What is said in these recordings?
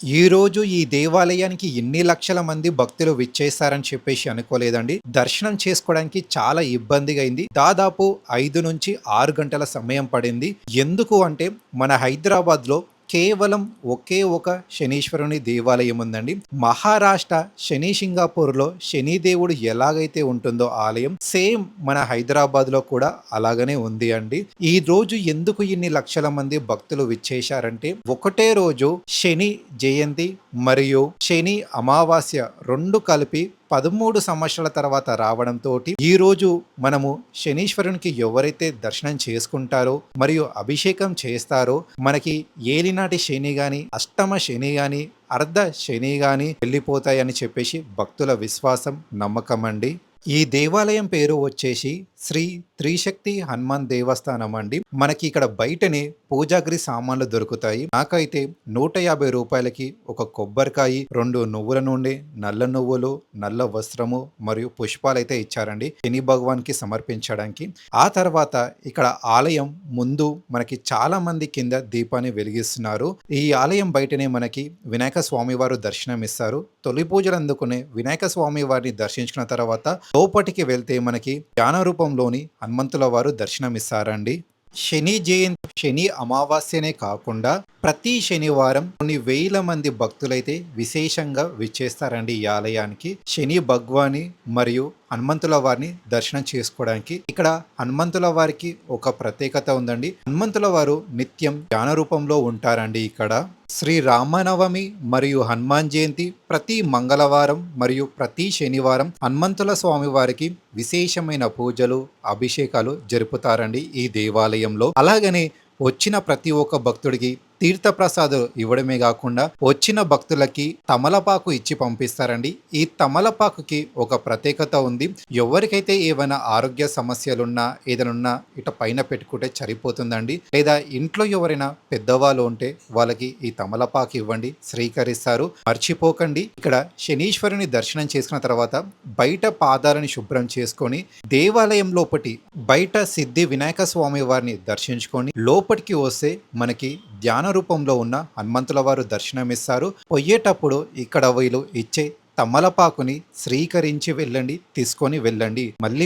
ఈరోజు ఈ దేవాలయానికి ఇన్ని లక్షల మంది భక్తులు విచ్చేస్తారని చెప్పేసి అనుకోలేదండి. దర్శనం చేసుకోవడానికి చాలా ఇబ్బందిగా అయింది. దాదాపు 5-6 గంటల సమయం పడింది. ఎందుకు అంటే మన హైదరాబాద్‌లో కేవలం ఒకే ఒక శనీశ్వరుని దేవాలయం ఉందండి. మహారాష్ట్ర శని సింగాపూర్‌లో శని దేవుడు ఎలాగైతే ఉంటుందో ఆలయం సేమ్ మన హైదరాబాద్‌లో కూడా అలాగనే ఉంది అండి. ఈ రోజు ఎందుకు ఇన్ని లక్షల మంది భక్తులు విచ్చేశారంటే ఒకటే రోజు శని జయంతి మరియు శని అమావాస్య 2 కలిపి 13 సంవత్సరాల తర్వాత రావడంతోటి ఈరోజు మనము శనీశ్వరునికి ఎవరైతే దర్శనం చేసుకుంటారో మరియు అభిషేకం చేస్తారో మనకి ఏలినాటి శని గాని అష్టమ శని గాని అర్ధ శని గాని వెళ్ళిపోతాయని చెప్పేసి భక్తుల విశ్వాసం నమ్మకం అండి. ఈ దేవాలయం పేరు వచ్చేసి శ్రీ త్రిశక్తి హనుమాన్ దేవస్థానం అండి. మనకి ఇక్కడ బయటనే పూజాగ్రి సామాన్లు దొరుకుతాయి. నాకైతే 150 రూపాయలకి ఒక కొబ్బరికాయ, 2 నువ్వుల నూనె, నల్ల నువ్వులు, నల్ల వస్త్రము మరియు పుష్పాలైతే ఇచ్చారండి శని భగవాన్కి సమర్పించడానికి. ఆ తర్వాత ఇక్కడ ఆలయం ముందు మనకి చాలా మంది కింద దీపాన్ని వెలిగిస్తున్నారు. ఈ ఆలయం బయటనే మనకి వినాయక స్వామి వారు దర్శనం ఇస్తారు. తొలి పూజలు అందుకునే వినాయక స్వామి వారిని దర్శించుకున్న తర్వాత లోపటికి వెళ్తే మనకి ధ్యాన రూపంలోని హనుమంతుల వారు దర్శనమిస్తారండి. శని జయంతి శని అమావాస్యనే కాకుండా ప్రతి శనివారం కొన్ని వేల మంది భక్తులైతే విశేషంగా విచ్చేస్తారండి ఈ ఆలయానికి. శని భగవాని మరియు హనుమంతుల వారిని దర్శనం చేసుకోవడానికి. ఇక్కడ హనుమంతుల వారికి ఒక ప్రత్యేకత ఉందండి. హనుమంతుల వారు నిత్యం ధ్యాన రూపంలో ఉంటారండి ఇక్కడ. శ్రీ రామనవమి మరియు హనుమాన్ జయంతి ప్రతి మంగళవారం మరియు ప్రతి శనివారం హనుమంతుల స్వామి వారికి విశేషమైన పూజలు అభిషేకాలు జరుపుతారండి ఈ దేవాలయంలో. అలాగనే వచ్చిన ప్రతి ఒక్క భక్తుడికి తీర్థప్రసాదాలు ఇవ్వడమే కాకుండా వచ్చిన భక్తులకి తమలపాకు ఇచ్చి పంపిస్తారండి. ఈ తమలపాకుకి ఒక ప్రత్యేకత ఉంది. ఎవరికైతే ఏమైనా ఆరోగ్య సమస్యలున్నా ఏదైనా ఇట పైన పెట్టుకుంటే సరిపోతుందండి. లేదా ఇంట్లో ఎవరైనా పెద్దవాళ్ళు ఉంటే వాళ్ళకి ఈ తమలపాకు ఇవ్వండి, స్వీకరిస్తారు. మర్చిపోకండి. ఇక్కడ శనీశ్వరుని దర్శనం చేసుకున్న తర్వాత బయట పాదాలని శుభ్రం చేసుకొని దేవాలయం లోపటి బయట సిద్ధి వినాయక స్వామి వారిని దర్శించుకొని లోపలికి వస్తే మనకి ధ్యాన రూపంలో ఉన్న హనుమంతుల వారు దర్శనమిస్తారు. పోయేటప్పుడు ఇక్కడ వీళ్ళు ఇచ్చే తమలపాకుని స్వీకరించి వెళ్ళండి, తీసుకొని వెళ్ళండి.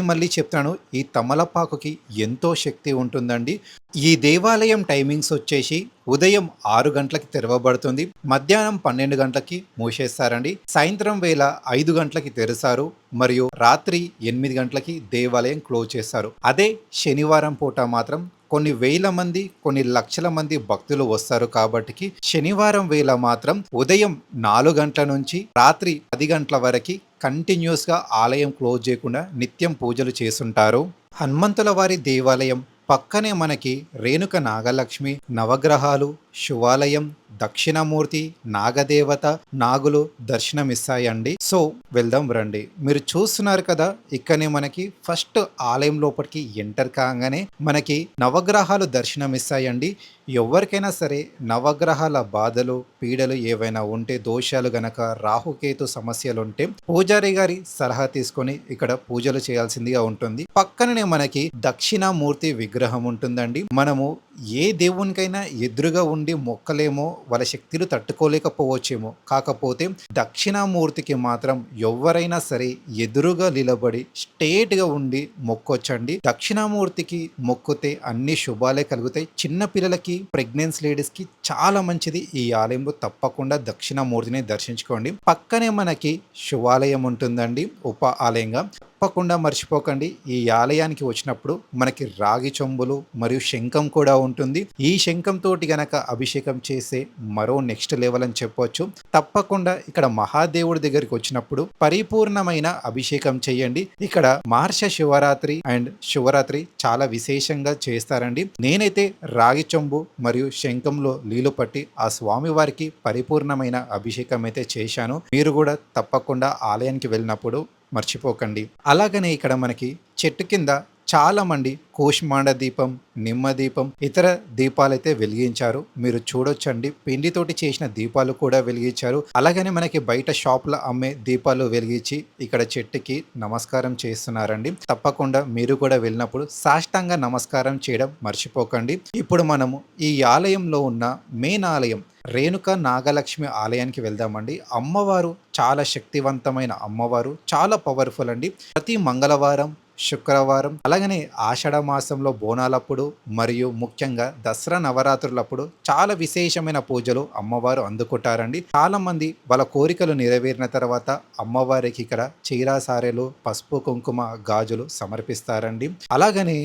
మళ్ళీ చెప్తాను, ఈ తమలపాకుకి ఎంతో శక్తి ఉంటుందండి. ఈ దేవాలయం టైమింగ్స్ వచ్చేసి ఉదయం 6 గంటలకి తెరవబడుతుంది, మధ్యాహ్నం 12 గంటలకి మూసేస్తారండి, సాయంత్రం వేళ 5 గంటలకి తెరుస్తారు మరియు రాత్రి 8 గంటలకి దేవాలయం క్లోజ్ చేస్తారు. అదే శనివారం పూట మాత్రం కొన్ని వేల మంది కొన్ని లక్షల మంది భక్తులు వస్తారు కాబట్టి శనివారం వేళ మాత్రం ఉదయం 4 గంటల నుంచి రాత్రి 10 గంటల వరకు కంటిన్యూస్గా ఆలయం క్లోజ్ చేయకుండా నిత్యం పూజలు చేస్తుంటారు. హనుమంతుల వారి దేవాలయం పక్కనే మనకి రేణుక నాగలక్ష్మి, నవగ్రహాలు, శివాలయం, దక్షిణమూర్తి, నాగదేవత, నాగులు దర్శనమిస్తాయండి. సో వెళ్దాం రండి. మీరు చూస్తున్నారు కదా, ఇక్కడనే మనకి ఫస్ట్ ఆలయం లోపలికి ఎంటర్ కాగానే మనకి నవగ్రహాలు దర్శనమిస్తాయండి. ఎవరికైనా సరే నవగ్రహాల బాధలు పీడలు ఏవైనా ఉంటే, దోషాలు గనక, రాహుకేతు సమస్యలు ఉంటే పూజారి గారి సలహా తీసుకొని ఇక్కడ పూజలు చేయాల్సిందిగా ఉంటుంది. పక్కననే మనకి దక్షిణామూర్తి విగ్రహం ఉంటుందండి. మనము ఏ దేవునికైనా ఎదురుగా ఉండి మొక్కలేమో, వాళ్ళ శక్తులు తట్టుకోలేకపోవచ్చేమో, కాకపోతే దక్షిణామూర్తికి మాత్రం ఎవరైనా సరే ఎదురుగా నిలబడి స్ట్రేట్గా ఉండి మొక్కొచ్చండి. దక్షిణామూర్తికి మొక్కితే అన్ని శుభాలే కలుగుతాయి. చిన్న పిల్లలకి, ప్రెగ్నెన్సీ లేడీస్కి చాలా మంచిది. ఈ ఆలయంలో తప్పకుండా దక్షిణామూర్తిని దర్శించుకోండి. పక్కనే మనకి శివాలయం ఉంటుందండి ఉప ఆలయంగా. తప్పకుండా మర్చిపోకండి, ఈ ఆలయానికి వచ్చినప్పుడు మనకి రాగి చెంబులు మరియు శంఖం కూడా ఉంటుంది. ఈ శంఖంతో గనక అభిషేకం చేసే మరో నెక్స్ట్ లెవెల్ అని చెప్పొచ్చు. తప్పకుండా ఇక్కడ మహాదేవుడి దగ్గరికి వచ్చినప్పుడు పరిపూర్ణమైన అభిషేకం చేయండి. ఇక్కడ మార్ష శివరాత్రి అండ్ శివరాత్రి చాలా విశేషంగా చేస్తారండి. నేనైతే రాగి చెంబు మరియు శంఖంలో నీళ్లు పట్టి ఆ స్వామి వారికి పరిపూర్ణమైన అభిషేకం అయితే చేశాను. మీరు కూడా తప్పకుండా ఆలయానికి వెళ్ళినప్పుడు మర్చిపోకండి. అలాగనే ఇక్కడ మనకి చెట్టు కింద చాలా మంది కూష్మాండ దీపం, నిమ్మ దీపం, ఇతర దీపాలైతే వెలిగించారు. మీరు చూడొచ్చండి, పిండితోటి చేసిన దీపాలు కూడా వెలిగించారు. అలాగనే మనకి బయట షాప్లో అమ్మే దీపాలు వెలిగించి ఇక్కడ చెట్టుకి నమస్కారం చేస్తున్నారండి. తప్పకుండా మీరు కూడా వెళ్ళినప్పుడు సాష్టాంగ నమస్కారం చేయడం మర్చిపోకండి. ఇప్పుడు మనము ఈ ఆలయంలో ఉన్న మెయిన్ ఆలయం రేణుక నాగలక్ష్మి ఆలయానికి వెళ్దామండి. అమ్మవారు చాలా శక్తివంతమైన అమ్మవారు, చాలా పవర్ఫుల్ అండి. ప్రతి మంగళవారం, శుక్రవారం, అలాగనే ఆషాఢ మాసంలో బోనాలప్పుడు మరియు ముఖ్యంగా దసరా నవరాత్రులప్పుడు చాలా విశేషమైన పూజలు అమ్మవారు అందుకుంటారండి. చాలా మంది వాళ్ళ కోరికలు నెరవేరిన తర్వాత అమ్మవారికి ఇక్కడ చీరా సారెలు, పసుపు కుంకుమ గాజులు సమర్పిస్తారండి. అలాగనే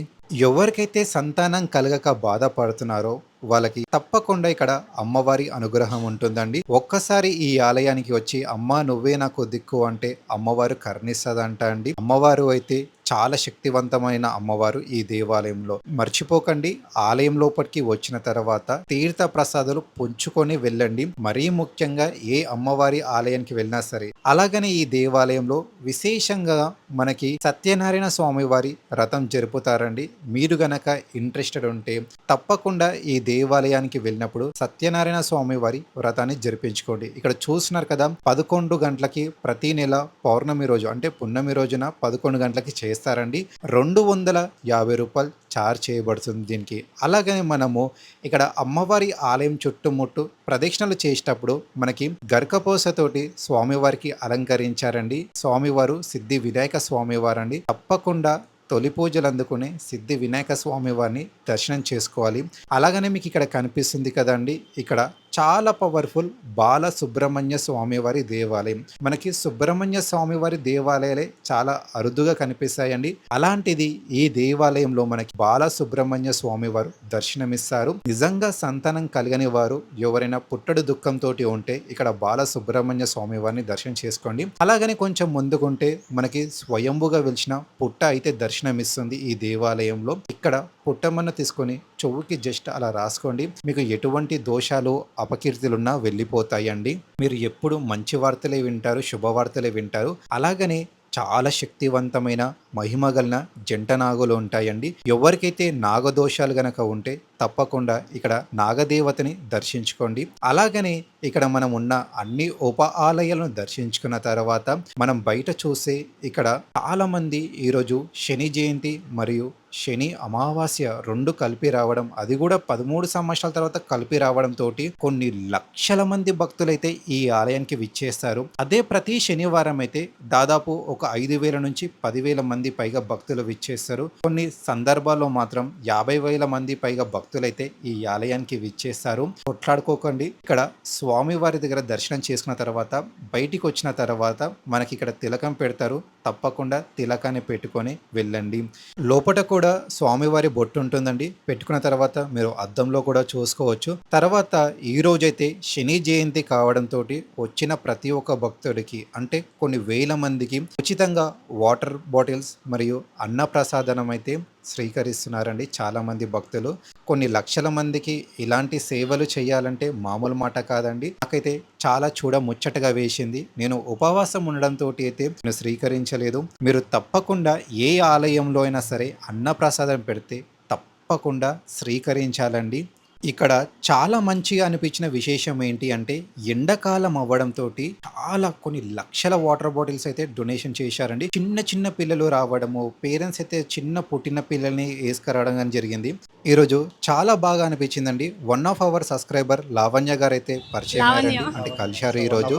ఎవరికైతే సంతానం కలగక బాధపడుతున్నారో వాళ్ళకి తప్పకుండా ఇక్కడ అమ్మవారి అనుగ్రహం ఉంటుందండి. ఒక్కసారి ఈ ఆలయానికి వచ్చి అమ్మ నువ్వే నాకు దిక్కు అంటే అమ్మవారు కరుణిస్తదంట అండి. అమ్మవారు అయితే చాలా శక్తివంతమైన అమ్మవారు ఈ దేవాలయంలో. మర్చిపోకండి, ఆలయం లోపలికి వచ్చిన తర్వాత తీర్థ ప్రసాదాలు పుంజుకొని వెళ్ళండి. మరీ ముఖ్యంగా ఏ అమ్మవారి ఆలయానికి వెళ్ళినా సరే. అలాగనే ఈ దేవాలయంలో విశేషంగా మనకి సత్యనారాయణ స్వామి వారి రథం జరుపుతారండి. మీరు గనక ఇంట్రెస్టెడ్ ఉంటే తప్పకుండా ఈ దేవాలయానికి వెళ్ళినప్పుడు సత్యనారాయణ స్వామి వారి వ్రతాన్ని జరిపించుకోండి. ఇక్కడ చూస్తున్నారు కదా, 11 గంటలకి ప్రతి నెల పౌర్ణమి రోజు అంటే పున్నమి రోజున 11 గంటలకి చేస్తారండి. 250 రూపాయలు చార్జ్ చేయబడుతుంది దీనికి. అలాగనే మనము ఇక్కడ అమ్మవారి ఆలయం చుట్టుముట్టు ప్రదక్షిణలు చేసేటప్పుడు మనకి గరకపోసతోటి స్వామివారికి అలంకరించారండి. స్వామివారు సిద్ధి వినాయక స్వామివారు అండి. తప్పకుండా తొలి పూజలు అందుకునే సిద్ధి వినాయక స్వామి వారిని దర్శనం చేసుకోవాలి. అలాగనే మీకు ఇక్కడ కనిపిస్తుంది కదండి, ఇక్కడ చాలా పవర్ఫుల్ బాల సుబ్రహ్మణ్య స్వామి వారి దేవాలయం. మనకి సుబ్రహ్మణ్య స్వామి వారి దేవాలయాలే చాలా అరుదుగా కనిపిస్తాయండి. అలాంటిది ఈ దేవాలయంలో మనకి బాల సుబ్రహ్మణ్య స్వామి వారు దర్శనమిస్తారు. నిజంగా సంతానం కలిగని వారు ఎవరైనా పుట్టడు దుఃఖంతో ఉంటే ఇక్కడ బాల సుబ్రహ్మణ్య స్వామి వారిని దర్శనం చేసుకోండి. అలాగనే కొంచెం ముందుకుంటే మనకి స్వయంభుగా వెలిసిన పుట్ట అయితే దర్శనమిస్తుంది ఈ దేవాలయంలో. ఇక్కడ పుట్టమన్న తీసుకొని చెవుకి జస్ట్ అలా రాసుకోండి. మీకు ఎటువంటి దోషాలు అపకీర్తులున్నా వెళ్ళిపోతాయండి. మీరు ఎప్పుడు మంచి వార్తలే వింటారు, శుభవార్తలే వింటారు. అలాగనే చాలా శక్తివంతమైన మహిమగలన జంట నాగులు ఉంటాయండి. ఎవరికైతే నాగదోషాలు గనక ఉంటే తప్పకుండా ఇక్కడ నాగదేవతని దర్శించుకోండి. అలాగనే ఇక్కడ మనం ఉన్న అన్ని ఉప ఆలయాలను దర్శించుకున్న తర్వాత మనం బయట చూసే ఇక్కడ చాలా మంది ఈరోజు శని జయంతి మరియు శని అమావాస్య 2 కలిపి రావడం, అది కూడా 13 సంవత్సరాల తర్వాత కలిపి రావడం తోటి కొన్ని లక్షల మంది భక్తులైతే ఈ ఆలయానికి విచ్చేస్తారు. అదే ప్రతి శనివారం అయితే దాదాపు ఒక 5,000 నుంచి 10,000 మంది పైగా భక్తులు విచ్చేస్తారు. కొన్ని సందర్భాల్లో మాత్రం 50,000 మంది పైగా భక్తులైతే ఈ ఆలయానికి విచ్చేస్తారు. కొట్లాడుకోకండి. ఇక్కడ స్వామివారి దగ్గర దర్శనం చేసుకున్న తర్వాత బయటికి వచ్చిన తర్వాత మనకి ఇక్కడ తిలకం పెడతారు. తప్పకుండా తిలకాన్ని పెట్టుకొని వెళ్ళండి. లోపల కూడా స్వామివారి బొట్టు ఉంటుందండి. పెట్టుకున్న తర్వాత మీరు అద్దంలో కూడా చూసుకోవచ్చు. తర్వాత ఈ రోజైతే శని జయంతి కావడంతో వచ్చిన ప్రతి ఒక్క భక్తుడికి అంటే కొన్ని వేల మందికి ఉచితంగా వాటర్ బాటిల్స్ మరియు అన్నప్రసాదనం అయితే స్వీకరిస్తున్నారండి చాలామంది భక్తులు. కొన్ని లక్షల మందికి ఇలాంటి సేవలు చేయాలంటే మామూలు మాట కాదండి. నాకైతే చాలా ముచ్చటగా వేసింది. నేను ఉపవాసం ఉండడంతో అయితే నేను స్వీకరించలేదు. మీరు తప్పకుండా ఏ ఆలయంలో అయినా సరే అన్నప్రసాదం పెడితే తప్పకుండా స్వీకరించాలండి. ఇక్కడ చాలా మంచిగా అనిపించిన విశేషం ఏంటి అంటే ఎండాకాలం అవ్వడంతో చాలా కొన్ని లక్షల వాటర్ బాటిల్స్ అయితే డొనేషన్ చేశారండి. చిన్న చిన్న పిల్లలు రావడము, పేరెంట్స్ అయితే చిన్న పుట్టిన పిల్లల్ని వేసుకురావడం కానీ జరిగింది. ఈరోజు చాలా బాగా అనిపించిందండి. 1 ఆఫ్ అవర్ సబ్స్క్రైబర్ లావణ్య గారు అయితే పరిచయం అయ్యారండి, అంటే కలిశారు. ఈరోజు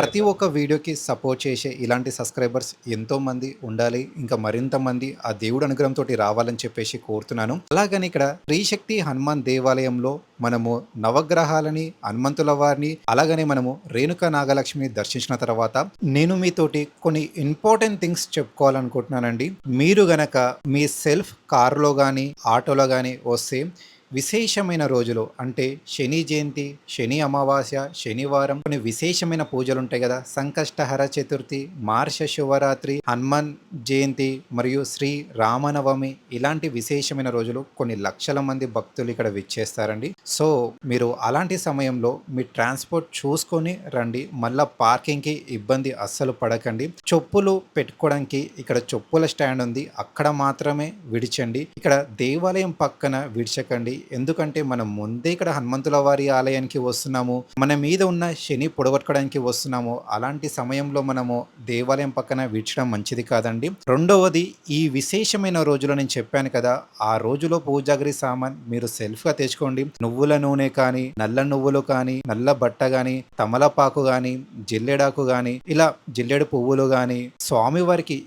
ప్రతి ఒక్క వీడియోకి సపోర్ట్ చేసే ఇలాంటి సబ్స్క్రైబర్స్ ఎంతో మంది ఉండాలి, ఇంకా మరింత మంది ఆ దేవుడు అనుగ్రహంతో రావాలని చెప్పేసి కోరుతున్నాను. అలాగని ఇక్కడ శ్రీశక్తి హనుమాన్ దేవాలయంలో మనము నవగ్రహాలని, హనుమంతుల వారిని, అలాగనే మనము రేణుక నాగలక్ష్మిని దర్శించిన తర్వాత నేను మీతోటి కొన్ని ఇంపార్టెంట్ థింగ్స్ చెప్పుకోవాలనుకుంటున్నానండి. మీరు గనక మీ సెల్ఫ్ కారులో కానీ ఆటోలో కానీ వస్తే విశేషమైన రోజులు అంటే శని జయంతి, శని అమావాస్య, శనివారం కొన్ని విశేషమైన పూజలు ఉంటాయి కదా. సంకష్టహర చతుర్థి, మార్ష శివరాత్రి, హనుమాన్ జయంతి మరియు శ్రీ రామనవమి ఇలాంటి విశేషమైన రోజులు కొన్ని లక్షల మంది భక్తులు ఇక్కడ విచ్చేస్తారండి. సో మీరు అలాంటి సమయంలో మీ ట్రాన్స్పోర్ట్ చూసుకొని రండి. మళ్ళా పార్కింగ్కి ఇబ్బంది అస్సలు పడకండి. చెప్పులు పెట్టుకోవడానికి ఇక్కడ చెప్పుల స్టాండ్ ఉంది, అక్కడ మాత్రమే విడిచండి. ఇక్కడ దేవాలయం పక్కన విడిచకండి. ఎందుకంటే మనం ముందే ఇక్కడ హనుమంతుల వారి ఆలయానికి వస్తున్నాము, మన మీద ఉన్న శని పొడగొట్టుకోవడానికి వస్తున్నాము. అలాంటి సమయంలో మనము దేవాలయం పక్కన విడిచడం మంచిది కాదండి. రెండవది, ఈ విశేషమైన రోజులో నేను చెప్పాను కదా, ఆ రోజులో పూజాగరి సామాన్ మీరు సెల్ఫ్గా తెచ్చుకోండి. నువ్వుల నూనె కానీ, నల్ల నువ్వులు కానీ, నల్ల బట్ట కానీ, తమలపాకు కానీ, జిల్లెడాకు కానీ, ఇలా జిల్లెడు పువ్వులు కానీ, స్వామివారికి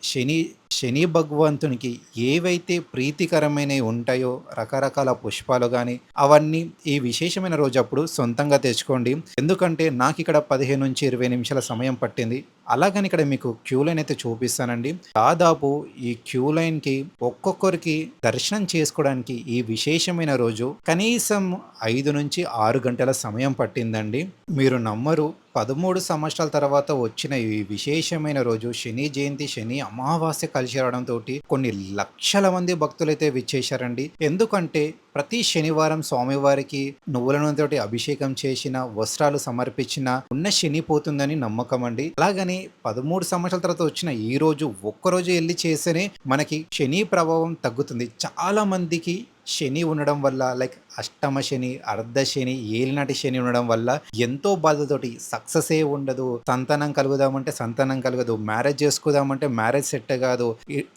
శని భగవంతునికి ఏవైతే ప్రీతికరమైనవి ఉంటాయో రకరకాల పుష్పాలు కానీ అవన్నీ ఈ విశేషమైన రోజు అప్పుడు సొంతంగా తెచ్చుకోండి. ఎందుకంటే నాకు ఇక్కడ 15 నుంచి 20 నిమిషాల సమయం పట్టింది. అలాగని ఇక్కడ మీకు క్యూ లైన్ అయితే చూపిస్తానండి. దాదాపు ఈ క్యూ లైన్కి ఒక్కొక్కరికి దర్శనం చేసుకోవడానికి ఈ విశేషమైన రోజు కనీసం 5 నుంచి 6 గంటల సమయం పట్టిందండి. మీరు నమ్మరు, 13 సంవత్సరాల తర్వాత వచ్చిన ఈ విశేషమైన రోజు శని జయంతి, శని అమావాస్య కలిసి రావడంతో కొన్ని లక్షల మంది భక్తులైతే విచ్చేశారండి. ఎందుకంటే ప్రతి శనివారం స్వామివారికి నువ్వుల నూనెతోటి అభిషేకం చేసిన, వస్త్రాలు సమర్పించిన ఉన్న శని పోతుందని నమ్మకం అండి. అలాగని 13 సంవత్సరాల తర్వాత వచ్చిన ఈ రోజు ఒక్కరోజు వెళ్ళి చేస్తేనే మనకి శని ప్రభావం తగ్గుతుంది. చాలా మందికి శని ఉండడం వల్ల, లైక్ అష్టమ శని, అర్ధ శని, ఏలినాటి శని ఉండడం వల్ల ఎంతో బాధతోటి సక్సెసే ఉండదు. సంతానం కలుగుదామంటే సంతానం కలగదు, మ్యారేజ్ చేసుకుందామంటే మ్యారేజ్ సెట్ కాదు,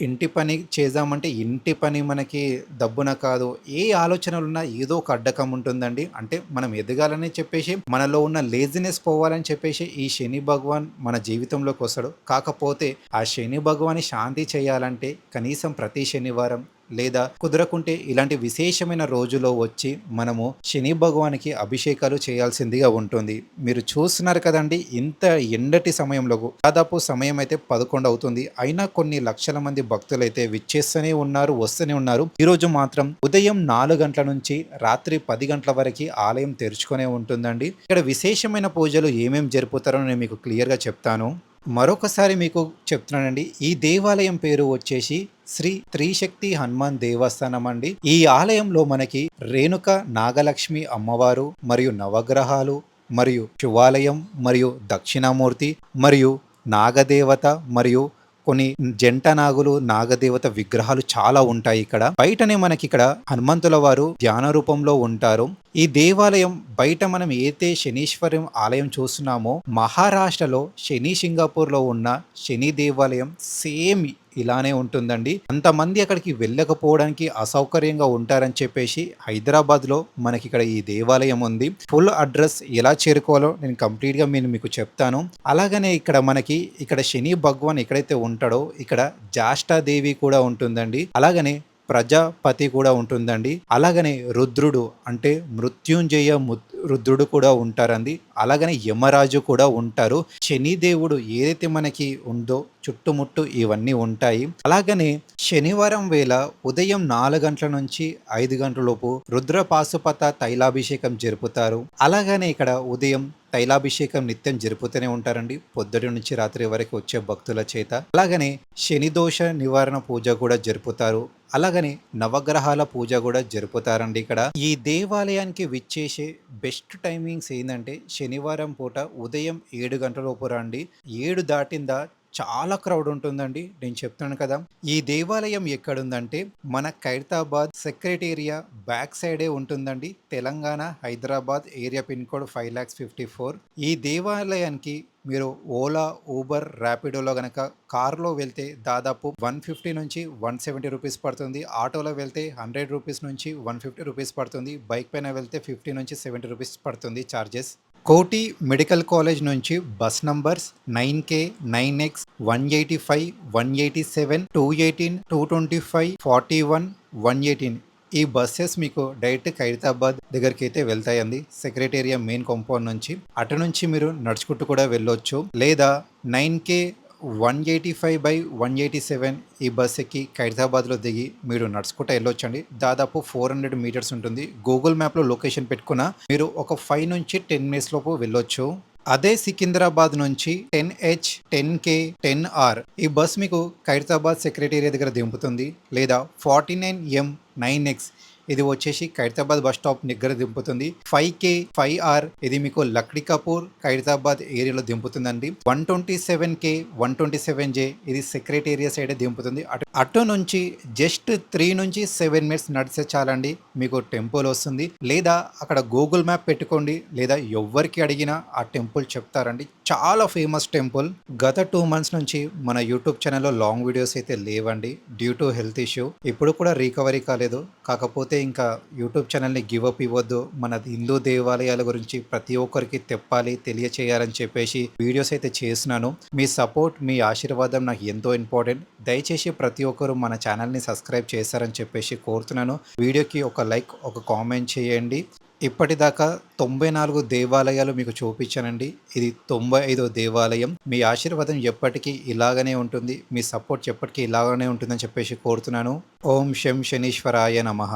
ఇంటి పని చేద్దామంటే ఇంటి పని మనకి దబ్బున కాదు. ఏ ఆలోచనలున్నా ఏదో ఒక అడ్డకం ఉంటుందండి. అంటే మనం ఎదగాలని చెప్పేసి, మనలో ఉన్న లేజినెస్ పోవాలని చెప్పేసి ఈ శని భగవాన్ మన జీవితంలోకి వస్తాడు. కాకపోతే ఆ శని భగవాన్ని శాంతి చేయాలంటే కనీసం ప్రతి శనివారం లేదా కుదరకుంటే ఇలాంటి విశేషమైన రోజులో వచ్చి మనము శని భగవానికి అభిషేకాలు చేయాల్సిందిగా ఉంటుంది. మీరు చూస్తున్నారు కదండి, ఇంత ఎండటి సమయంలో దాదాపు సమయం అయితే 11 అవుతుంది. అయినా కొన్ని లక్షల మంది భక్తులైతే విచ్చేస్తూనే ఉన్నారు, వస్తూనే ఉన్నారు. ఈరోజు మాత్రం ఉదయం 4 గంటల నుంచి రాత్రి 10 గంటల వరకు ఆలయం తెరుచుకునే ఉంటుందండి. ఇక్కడ విశేషమైన పూజలు ఏమేమి జరుపుతారో నేను మీకు క్లియర్గా చెప్తాను. మరొకసారి మీకు చెప్తున్నానండి, ఈ దేవాలయం పేరు వచ్చేసి శ్రీ త్రిశక్తి హనుమాన్ దేవస్థానం అండి. ఈ ఆలయంలో మనకి రేణుక నాగలక్ష్మి అమ్మవారు మరియు నవగ్రహాలు మరియు శివాలయం మరియు దక్షిణామూర్తి మరియు నాగదేవత మరియు కొన్ని జంట నాగులు, నాగదేవత విగ్రహాలు చాలా ఉంటాయి ఇక్కడ. బయటనే మనకి ఇక్కడ హనుమంతుల వారు ధ్యాన రూపంలో ఉంటారు. ఈ దేవాలయం బయట మనం ఏతే శనీశ్వరం ఆలయం చూస్తున్నామో, మహారాష్ట్రలో శని సింగపూర్లో ఉన్న శని దేవాలయం సేమ్ ఇలానే ఉంటుందండి. అంతమంది అక్కడికి వెళ్ళకపోవడానికి అసౌకర్యంగా ఉంటారని చెప్పేసి హైదరాబాద్లో మనకి ఇక్కడ ఈ దేవాలయం ఉంది. ఫుల్ అడ్రస్ ఎలా చేరుకోవాలో నేను కంప్లీట్గా మీకు చెప్తాను. అలాగనే ఇక్కడ శని భగవాన్ ఎక్కడైతే ఉంటాడో ఇక్కడ జాష్టాదేవి కూడా ఉంటుందండి. అలాగనే ప్రజాపతి కూడా ఉంటుందండి. అలాగనే రుద్రుడు అంటే మృత్యుంజయ రుద్రుడు కూడా ఉంటారండి. అలాగనే యమరాజు కూడా ఉంటారు. శనిదేవుడు ఏదైతే మనకి ఉందో చుట్టుముట్టు ఇవన్నీ ఉంటాయి. అలాగనే శనివారం వేళ ఉదయం 4 గంటల నుంచి 5 గంటల లోపు రుద్ర పాశుపత తైలాభిషేకం జరుపుతారు. అలాగనే ఇక్కడ ఉదయం తైలాభిషేకం నిత్యం జరుపుతూనే ఉంటారండి, పొద్దుటి నుంచి రాత్రి వరకు వచ్చే భక్తుల చేత. అలాగనే శని దోష నివారణ పూజ కూడా జరుపుతారు. అలాగనే నవగ్రహాల పూజ కూడా జరుపుతారండి. ఇక్కడ ఈ దేవాలయానికి విచ్చేసే బెస్ట్ టైమింగ్స్ ఏంటంటే శనివారం పూట ఉదయం 7 గంటల లోపు రండి. 7 దాటిందా చాలా క్రౌడ్ ఉంటుందండి. నేను చెప్తున్నాను కదా, ఈ దేవాలయం ఎక్కడుందంటే మన ఖైరతాబాద్ సెక్రటేరియా బ్యాక్ సైడే ఉంటుందండి. Telangana Hyderabad area pin code 5,54,000. ఈ దేవాలయానికి మీరు ఓలా, ఊబర్, ర్యాపిడోలో కనుక కార్లో వెళ్తే దాదాపు 150 నుంచి 170 రూపీస్ పడుతుంది. ఆటోలో వెళ్తే 100 రూపీస్ నుంచి 150 రూపీస్ పడుతుంది. బైక్ పైన వెళ్తే 50 నుంచి 70 రూపీస్ పడుతుంది ఛార్జెస్. కోటి మెడికల్ కాలేజ్ నుంచి బస్ నంబర్స్ 9K, 9X, 185, 187, 218, 225, 41, 118 ఈ బస్సెస్ మీకు డైరెక్ట్ ఖైరతాబాద్ దగ్గరికి అయితే వెళ్తాయండి. సెక్రటేరియా మెయిన్ కాంపౌండ్ నుంచి అటు నుంచి మీరు నడుచుకుంటూ కూడా వెళ్ళొచ్చు. లేదా 9K 185/187 ఈ బస్ ఎక్కి ఖైరతాబాద్‌లో దిగి మీరు నడుచుకుంటా ఎళ్ళొచ్చండి. దాదాపు 400 మీటర్స్ ఉంటుంది. గూగుల్ మ్యాప్‌లో లొకేషన్ పెట్టుకున్న మీరు ఒక 5-10 మినిట్స్ లోపు వెళ్ళొచ్చు. అదే సికింద్రాబాద్ నుంచి 10H, 10K, 10R ఈ బస్ మీకు ఖైరతాబాద్ సెక్రటేరియట్ దగ్గర దింపుతుంది. లేదా 49M, 9X ఇది వచ్చేసి ఖైరతాబాద్ బస్ స్టాప్ దగ్గర దింపుతుంది. 5K, 5R ఇది మీకు లక్డీ కపూర్ ఖైరతాబాద్ ఏరియాలో దింపుతుందండి. 127K, 127J ఇది సెక్రటేరియట్ సైడ్ దింపుతుంది. అటు నుంచి జస్ట్ 3-7 మినిట్స్ నడిస్తే చాలండి మీకు టెంపుల్ వస్తుంది. లేదా అక్కడ గూగుల్ మ్యాప్ పెట్టుకోండి. లేదా ఎవ్వరికి అడిగినా ఆ టెంపుల్ చెప్తారండి. చాలా ఫేమస్ టెంపుల్. గత 2 మంత్స్ నుంచి మన యూట్యూబ్ ఛానల్లో లాంగ్ వీడియోస్ అయితే లేవండి డ్యూ టు హెల్త్ ఇష్యూ. ఇప్పుడు కూడా రికవరీ కాలేదు. కాకపోతే ఇంకా యూట్యూబ్ ఛానల్ని గివ్ అప్ ఇవ్వద్దు. మన హిందూ దేవాలయాల గురించి ప్రతి ఒక్కరికి తెప్పాలి, తెలియచేయాలని చెప్పేసి వీడియోస్ అయితే చేస్తున్నాను. మీ సపోర్ట్, మీ ఆశీర్వాదం నాకు ఎంతో ఇంపార్టెంట్. దయచేసి ప్రతి ఒక్కరు మన ఛానల్ని సబ్స్క్రైబ్ చేస్తారని చెప్పేసి కోరుతున్నాను. వీడియోకి ఒక లైక్, ఒక కామెంట్ చేయండి. ఇప్పటిదాకా 94 దేవాలయాలు మీకు చూపించానండి. ఇది 95వ దేవాలయం. మీ ఆశీర్వాదం ఎప్పటికీ ఇలాగనే ఉంటుంది. మీ సపోర్ట్ ఎప్పటికీ ఇలాగనే ఉంటుందని చెప్పేసి కోరుతున్నాను. ఓం శం శనీశ్వరాయ నమః.